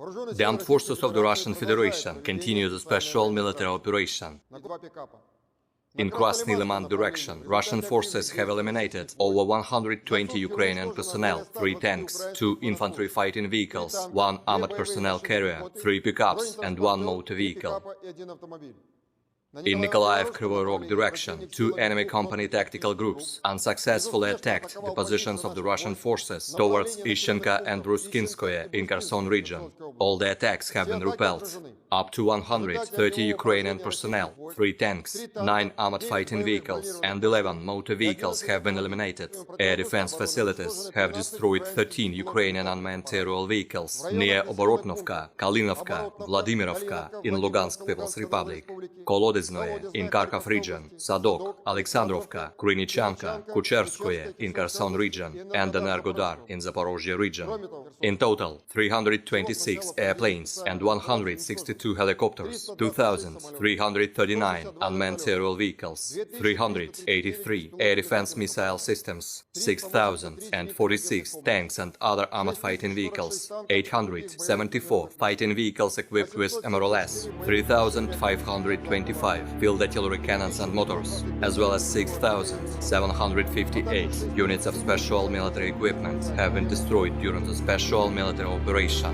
The armed forces of the Russian Federation continue the special military operation. In Krasny Liman direction, Russian forces have eliminated over 120 Ukrainian personnel, 3 tanks, 2 infantry fighting vehicles, 1 armored personnel carrier, 3 pickups and 1 motor vehicle. In Nykolayev Krivoy Rog direction, 2 enemy company tactical groups unsuccessfully attacked the positions of the Russian forces towards Ishchenka and Ruskinskoye in Kherson region. All the attacks have been repelled. Up to 130 Ukrainian personnel, 3 tanks, 9 armored fighting vehicles and 11 motor vehicles have been eliminated. Air defense facilities have destroyed 13 Ukrainian unmanned aerial vehicles near Oborotnovka, Kalinovka, Vladimirovka in Lugansk People's Republic, in Kharkov region, Sadok, Alexandrovka, Krynichanka, Kucherskoye in Kherson region, and Energodar in Zaporozhye region. In total, 326 airplanes and 162 helicopters, 2,339 unmanned aerial vehicles, 383 air defense missile systems, 6,046 tanks and other armored fighting vehicles, 874 fighting vehicles equipped with MRLS, 3,525 field artillery cannons and motors, as well as 6,758 units of special military equipment have been destroyed during the special military operation.